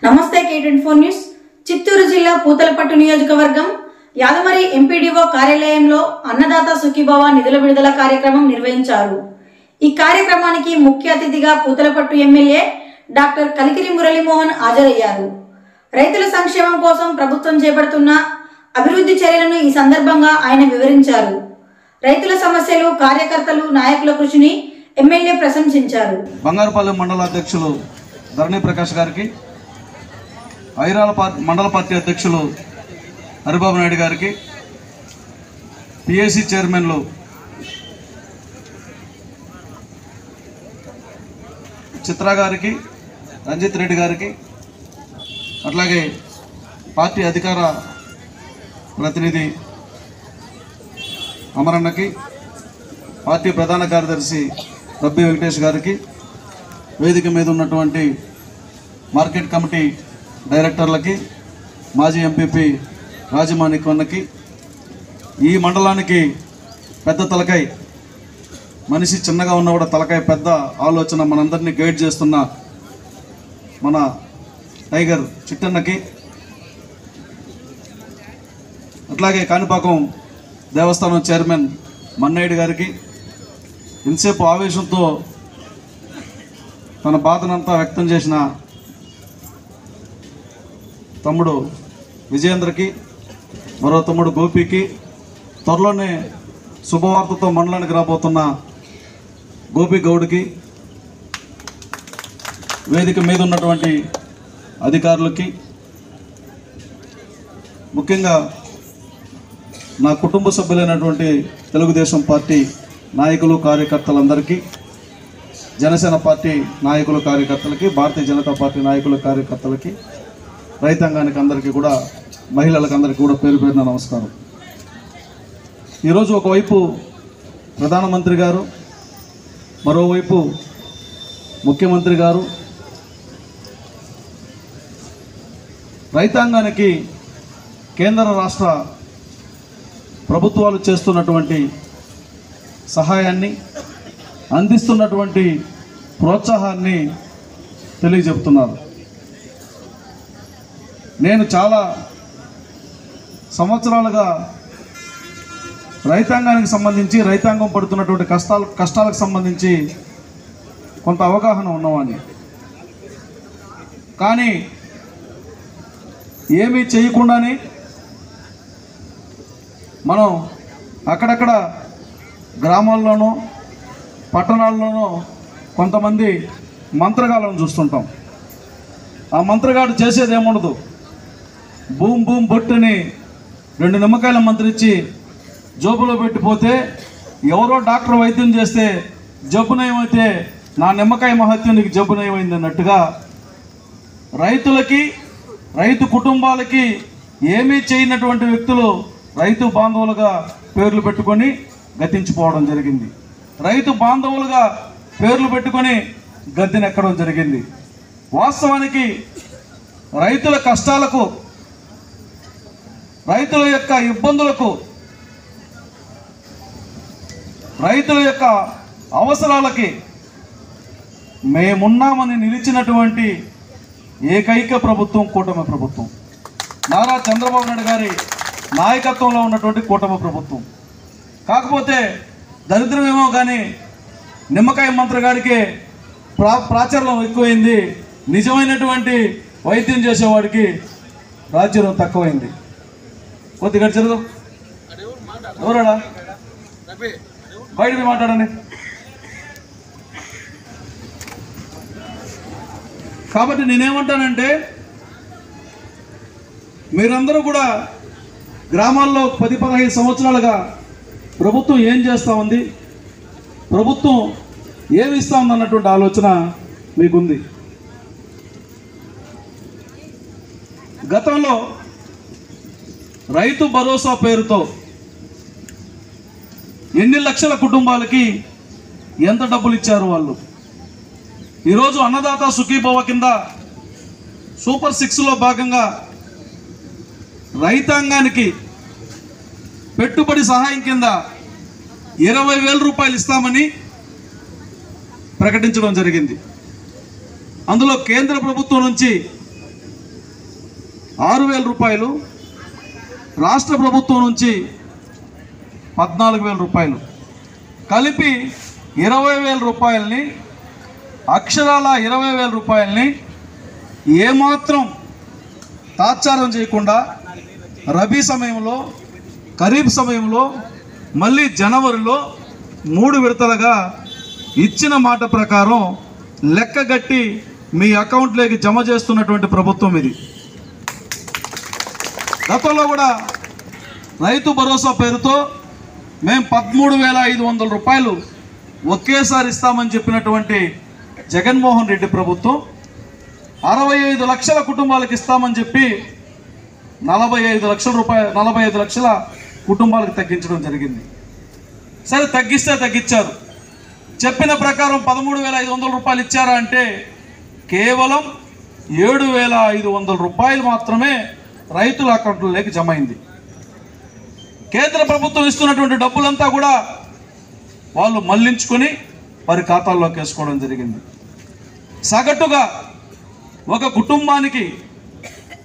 నమస్తే K24 news. Chittoor జిల్లా పూతలపట్టు నియోజకవర్గం యాదమరి ఎంపీడీఓ కార్యాలయంలో అన్నదాత సుఖీభవ నిధుల విడుదల కార్యక్రమం నిర్వహించారు. ఈ కార్యక్రమానికి ముఖ్య అతిథిగా పూతలపట్టు ఎమ్మెల్యే డాక్టర్ కలికిరి మురళీమోహన్ హాజరయ్యారు. రైతుల సంక్షేమం కోసం ప్రభుత్వం చేపడుతున్న అభివృద్ధి చర్యలను ఈ సందర్భంగా ఆయన వివరించారు. రైతుల సమస్యలు, కార్యకర్తలు, నాయకుల కృషిని ఎమ్మెల్యే ప్రశంసించారు. బంగారుపల్లి మండల అధ్యక్షులు ధరణి ప్రకాష్ గారికి, ఐరాల మండల పార్టీ అధ్యక్షులు హరిబాబు నాయుడు గారికి, పిఏసి చైర్మన్లు చిత్రా గారికి, రంజిత్ రెడ్డి గారికి, అట్లాగే పార్టీ అధికార ప్రతినిధి అమరన్నకి, పార్టీ ప్రధాన కార్యదర్శి రబ్బీ వెంకటేష్ గారికి, వేదిక మీద ఉన్నటువంటి మార్కెట్ కమిటీ డైరెక్టర్లకి, మాజీ ఎంపీపీ రాజమాణిక్వన్నకి, ఈ మండలానికి పెద్ద తలకాయ మనిషి, చిన్నగా ఉన్న కూడా తలకాయ పెద్ద ఆలోచన మనందరినీ గైడ్ చేస్తున్న మన టైగర్ చిట్టన్నకి, అట్లాగే కాణిపాకం దేవస్థానం చైర్మన్ మన్నయ్య గారికి, ఇంతసేపు ఆవేశంతో తన బాధనంతా వ్యక్తం చేసిన తమ్ముడు విజయేంద్రకి, మరో తమ్ముడు గోపికి, త్వరలోనే శుభవార్తతో మండలానికి రాబోతున్న గోపి గౌడ్కి, వేదిక మీద ఉన్నటువంటి అధికారులకి, ముఖ్యంగా నా కుటుంబ సభ్యులైనటువంటి తెలుగుదేశం పార్టీ నాయకులు, కార్యకర్తలందరికీ, జనసేన పార్టీ నాయకులు, కార్యకర్తలకి, భారతీయ జనతా పార్టీ నాయకులు, కార్యకర్తలకి, రైతాంగానికి అందరికీ కూడా, మహిళలకు అందరికీ కూడా పేరు పేరున నమస్కారం. ఈరోజు ఒకవైపు ప్రధానమంత్రి గారు, మరోవైపు ముఖ్యమంత్రి గారు రైతాంగానికి కేంద్ర రాష్ట్ర ప్రభుత్వాలు చేస్తున్నటువంటి సహాయాన్ని, అందిస్తున్నటువంటి ప్రోత్సాహాన్ని తెలియజెప్తున్నారు. నేను చాలా సంవత్సరాలుగా రైతాంగానికి సంబంధించి, రైతాంగం పడుతున్నటువంటి కష్టాలకు సంబంధించి కొంత అవగాహన ఉన్నవాడిని. కానీ ఏమీ చేయకుండానే మనం అక్కడక్కడ గ్రామాల్లోనూ పట్టణాల్లోనూ కొంతమంది మంత్రగాళ్ళను చూస్తుంటాం. ఆ మంత్రగాడు చేసేది ఏముండదు, బూమ్ బూమ్ బొట్టుని 2 నిమ్మకాయల మంత్రిచ్చి జోబులో పెట్టిపోతే, ఎవరో డాక్టర్ వైద్యం చేస్తే జబ్బు నయమైతే నా నిమ్మకాయ మహత్యం నీకు జబ్బు నయమైంది అన్నట్టుగా రైతులకి, రైతు కుటుంబాలకి ఏమీ చేయనటువంటి వ్యక్తులు రైతు బాంధవులుగా పేర్లు పెట్టుకొని గతించిపోవడం జరిగింది. రైతు బాంధవులుగా పేర్లు పెట్టుకొని గద్దెనెక్కడం జరిగింది. వాస్తవానికి రైతుల కష్టాలకు, రైతుల యొక్క ఇబ్బందులకు, రైతుల యొక్క అవసరాలకి మేమున్నామని నిలిచినటువంటి ఏకైక ప్రభుత్వం కూటమి ప్రభుత్వం, నారా చంద్రబాబు నాయుడు గారి నాయకత్వంలో ఉన్నటువంటి కూటమి ప్రభుత్వం. కాకపోతే దరిద్రమేమో కానీ నిమ్మకాయ మంత్రగాడికి ప్రాచుర్యం ఎక్కువైంది, నిజమైనటువంటి వైద్యం చేసేవాడికి ప్రాచుర్యం తక్కువైంది. కొద్దిగా జరుగు, ఎవరాడా బయటకి మాట్లాడండి. కాబట్టి నేనేమంటానంటే, మీరందరూ కూడా గ్రామాల్లో 10-15 సంవత్సరాలుగా ప్రభుత్వం ఏం చేస్తూ ఉంది, ప్రభుత్వం ఏమి ఇస్తూ ఉందన్నటువంటి ఆలోచన మీకుంది. గతంలో రైతు భరోసా పేరుతో ఎన్ని లక్షల కుటుంబాలకి ఎంత డబ్బులు ఇచ్చారు వాళ్ళు. ఈరోజు అన్నదాత సుఖీభవ కింద సూపర్ 6లో భాగంగా రైతాంగానికి పెట్టుబడి సహాయం కింద 20,000 రూపాయలు ఇస్తామని ప్రకటించడం జరిగింది. అందులో కేంద్ర ప్రభుత్వం నుంచి 6,000 రూపాయలు, రాష్ట్ర ప్రభుత్వం నుంచి 14,000 రూపాయలు, కలిపి 20,000 రూపాయలని, అక్షరాల 20,000 రూపాయలని ఏమాత్రం తాత్సారం చేయకుండా రబీ సమయంలో, ఖరీఫ్ సమయంలో, మళ్ళీ జనవరిలో 3 విడతలుగా ఇచ్చిన మాట ప్రకారం లెక్కగట్టి మీ అకౌంట్లోకి జమ చేస్తున్నటువంటి ప్రభుత్వం ఇది. గతంలో కూడా రైతు భరోసా పేరుతో మేము 13,500 రూపాయలు ఒకేసారి ఇస్తామని చెప్పినటువంటి జగన్మోహన్ రెడ్డి ప్రభుత్వం 65 లక్షల కుటుంబాలకు ఇస్తామని చెప్పి 45 లక్షల రూపాయలు 45 లక్షల కుటుంబాలకు తగ్గించడం జరిగింది. సరే, తగ్గిస్తే తగ్గించారు. చెప్పిన ప్రకారం 13,500 రూపాయలు ఇచ్చారా అంటే కేవలం 7,500 రూపాయలు మాత్రమే రైతుల అకౌంట్లలోకి జమ అయింది. కేంద్ర ప్రభుత్వం ఇస్తున్నటువంటి డబ్బులంతా కూడా వాళ్ళు మళ్లించుకొని వారి ఖాతాల్లోకి వేసుకోవడం జరిగింది. సగటుగా ఒక కుటుంబానికి,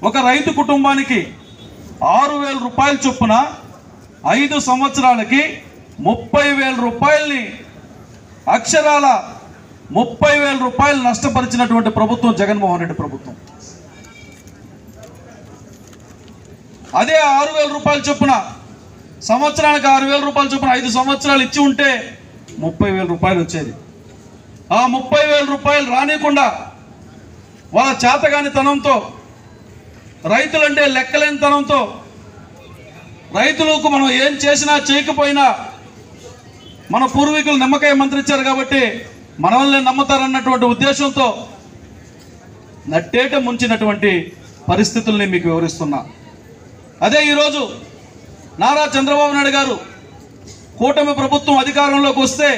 ఒక రైతు కుటుంబానికి 6,000 రూపాయల చొప్పున 5 సంవత్సరాలకి 30,000 రూపాయలని, అక్షరాల 30,000 రూపాయలు నష్టపరిచినటువంటి ప్రభుత్వం జగన్మోహన్ రెడ్డి ప్రభుత్వం. అదే 6,000 రూపాయల చొప్పున సంవత్సరానికి 6,000 రూపాయల చొప్పున 5 సంవత్సరాలు ఇచ్చి ఉంటే 30,000 రూపాయలు వచ్చేది. ఆ 30,000 రూపాయలు రానికుండా వాళ్ళ చేతగానితనంతో, రైతులంటే లెక్కలేనితనంతో, రైతులకు మనం ఏం చేసినా చేయకపోయినా మన పూర్వీకులు నిమ్మకాయ మంత్రిచ్చారు కాబట్టి మన వల్లే నమ్ముతారన్నటువంటి ఉద్దేశంతో నట్టేట ముంచినటువంటి పరిస్థితుల్ని మీకు వివరిస్తున్నా. అదే ఈరోజు నారా చంద్రబాబు నాయుడు గారు కూటమి ప్రభుత్వం అధికారంలోకి వస్తే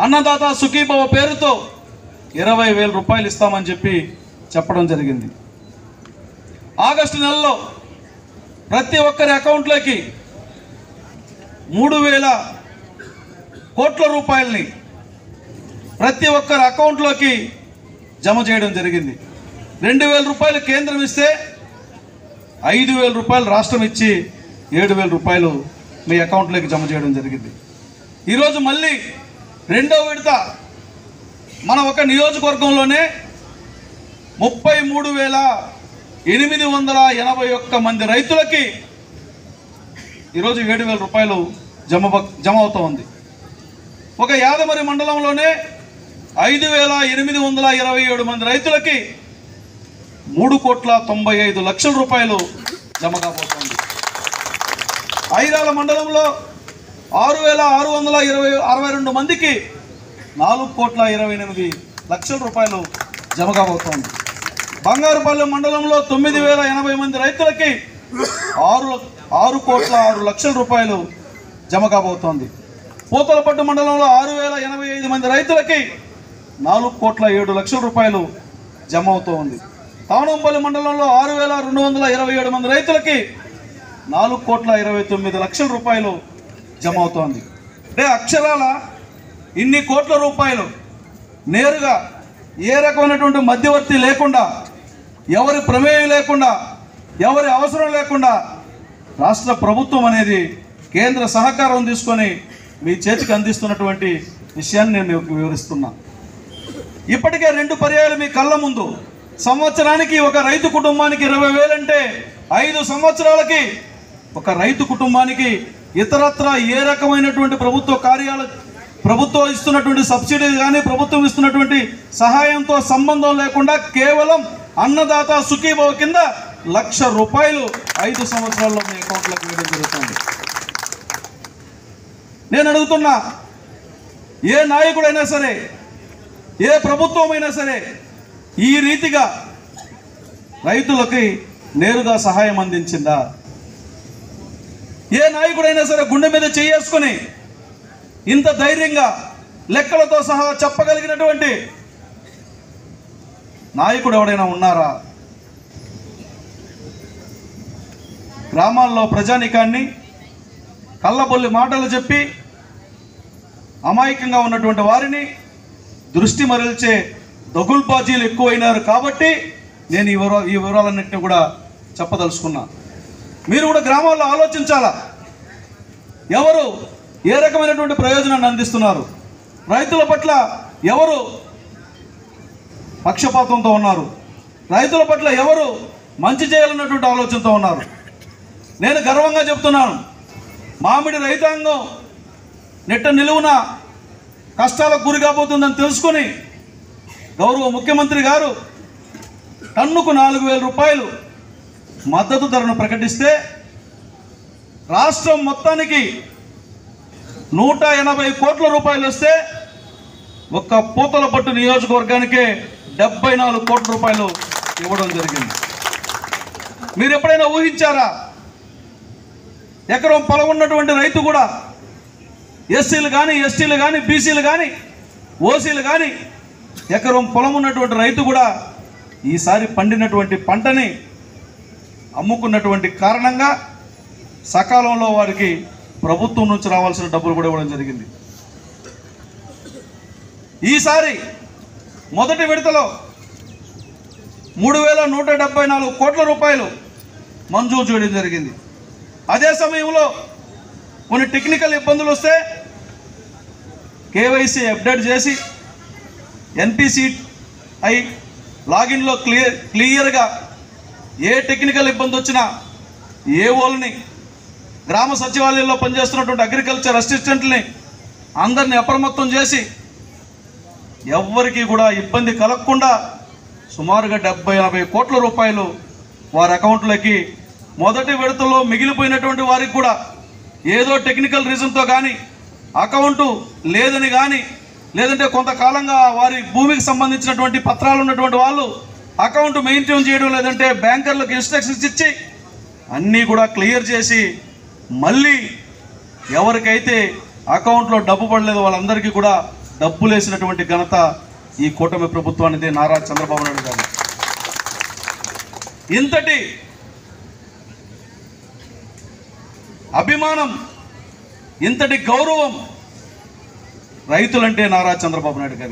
అన్నదాత సుఖీభవ పేరుతో 20,000 రూపాయలు ఇస్తామని చెప్పి చెప్పడం జరిగింది. ఆగస్టు నెలలో ప్రతి ఒక్కరి అకౌంట్లోకి 3,000 కోట్ల రూపాయలని ప్రతి ఒక్కరి అకౌంట్లోకి జమ చేయడం జరిగింది. 2,000 రూపాయలు కేంద్రం ఇస్తే 5,000 రూపాయలు రాష్ట్రం ఇచ్చి 7,000 రూపాయలు మీ అకౌంట్లోకి జమ చేయడం జరిగింది. ఈరోజు మళ్ళీ 2వ విడత మన ఒక నియోజకవర్గంలోనే 33,881 మంది రైతులకి ఈరోజు 7,000 రూపాయలు జమ అవుతూ ఉంది. ఒక యాదమరి మండలంలోనే 5,827 మంది రైతులకి 3,95,00,000 రూపాయలు జమ కాబోతోంది. ఐరాల మండలంలో 6,662 మందికి 4,28,00,000 రూపాయలు జమ కాబోతోంది. బంగారుపల్లి మండలంలో 9,080 మంది రైతులకి 6,06,00,000 రూపాయలు జమ కాబోతోంది. పూతలపట్టు మండలంలో 6,085 మంది రైతులకి 4,07,00,000 రూపాయలు జమ అవుతూ ఉంది. తావనంపల్లి మండలంలో 6,227 మంది రైతులకి 4,29,00,000 రూపాయలు జమ అవుతోంది. అంటే అక్షరాల ఇన్ని కోట్ల రూపాయలు నేరుగా ఏ రకమైనటువంటి మధ్యవర్తి లేకుండా, ఎవరి ప్రమేయం లేకుండా, ఎవరి అవసరం లేకుండా రాష్ట్ర ప్రభుత్వం అనేది కేంద్ర సహకారం తీసుకొని మీ చేతికి అందిస్తున్నటువంటి విషయాన్ని నేను మీకు వివరిస్తున్నా. ఇప్పటికే 2 పర్యాయాలు మీ కళ్ళ ముందు, సంవత్సరానికి ఒక రైతు కుటుంబానికి 20,000 అంటే 5 సంవత్సరాలకి ఒక రైతు కుటుంబానికి ఇతరత్ర ఏ రకమైనటువంటి ప్రభుత్వం ఇస్తున్నటువంటి సబ్సిడీ కానీ, ప్రభుత్వం ఇస్తున్నటువంటి సహాయంతో సంబంధం లేకుండా కేవలం అన్నదాత సుఖీభవ కింద 1,00,000 రూపాయలు 5 సంవత్సరాల్లో మీ అకౌంట్లోకి వేయడం జరుగుతుంది. నేను అడుగుతున్నా, ఏ నాయకుడైనా సరే, ఏ ప్రభుత్వం అయినా సరే ఈ రీతిగా రైతులకి నేరుగా సహాయం అందించిందా? ఏ నాయకుడైనా సరే గుండె మీద చేసుకొని ఇంత ధైర్యంగా లెక్కలతో సహా చెప్పగలిగినటువంటి నాయకుడు ఎవడైనా ఉన్నారా? గ్రామాల్లో ప్రజానికాన్ని కళ్ళబొల్లి మాటలు చెప్పి అమాయకంగా ఉన్నటువంటి వారిని దృష్టి మరల్చే దగుల్బాజీలు ఎక్కువైనారు కాబట్టి నేను ఈ వివరాలన్నింటినీ కూడా చెప్పదలుచుకున్నా. మీరు కూడా గ్రామాల్లో ఆలోచించాలా, ఎవరు ఏ రకమైనటువంటి ప్రయోజనాన్ని అందిస్తున్నారు, రైతుల పట్ల ఎవరు పక్షపాతంతో ఉన్నారు, రైతుల పట్ల ఎవరు మంచి చేయాలన్నటువంటి ఆలోచనతో ఉన్నారు. నేను గర్వంగా చెప్తున్నాను, మామిడి రైతాంగం నెట్ట నిలువున కష్టాలకు గురి కాబోతుందని తెలుసుకొని గౌరవ ముఖ్యమంత్రి గారు టన్నుకు 4,000 రూపాయలు మద్దతు ధరను ప్రకటిస్తే రాష్ట్రం మొత్తానికి 180 కోట్ల రూపాయలు వస్తే ఒక్క పూతలపట్టు నియోజకవర్గానికే 74 కోట్ల రూపాయలు ఇవ్వడం జరిగింది. మీరు ఎప్పుడైనా ఊహించారా? ఎకరం పొలం ఉన్నటువంటి రైతు కూడా, ఎస్సీలు కానీ, ఎస్టీలు కానీ, బీసీలు కానీ, ఓసీలు కానీ, ఎకరం పొలం ఉన్నటువంటి రైతు కూడా ఈసారి పండినటువంటి పంటని అమ్ముకున్నటువంటి కారణంగా సకాలంలో వారికి ప్రభుత్వం నుంచి రావాల్సిన డబ్బులు కూడా ఇవ్వడం జరిగింది. ఈసారి మొదటి విడతలో 3,174 కోట్ల రూపాయలు మంజూరు చేయడం జరిగింది. అదే సమయంలో కొన్ని టెక్నికల్ ఇబ్బందులు వస్తే కేవైసీ అప్డేట్ చేసి NPCI లాగిన్లో క్లియర్గా ఏ టెక్నికల్ ఇబ్బంది వచ్చినా ఏఓల్ని, గ్రామ సచివాలయంలో పనిచేస్తున్నటువంటి అగ్రికల్చర్ అసిస్టెంట్ని అందరినీ అప్రమత్తం చేసి ఎవ్వరికీ కూడా ఇబ్బంది కలగకుండా సుమారుగా 70-80 కోట్ల రూపాయలు వారి అకౌంట్లోకి మొదటి విడతలో మిగిలిపోయినటువంటి వారికి కూడా ఏదో టెక్నికల్ రీజన్తో కానీ అకౌంటు లేదని కానీ, లేదంటే కొంతకాలంగా వారి భూమికి సంబంధించినటువంటి పత్రాలు ఉన్నటువంటి వాళ్ళు అకౌంట్ మెయింటైన్ చేయడం, లేదంటే బ్యాంకర్లకు ఇన్స్ట్రక్షన్స్ ఇచ్చి అన్నీ కూడా క్లియర్ చేసి మళ్ళీ ఎవరికైతే అకౌంట్లో డబ్బు పడలేదు వాళ్ళందరికీ కూడా డబ్బులు వేసినటువంటి ఘనత ఈ కూటమి ప్రభుత్వానిదే, నారా చంద్రబాబు నాయుడు గారు. ఇంతటి అభిమానం, ఇంతటి గౌరవం రైతులంటే నారా చంద్రబాబు నాయుడు గారికి.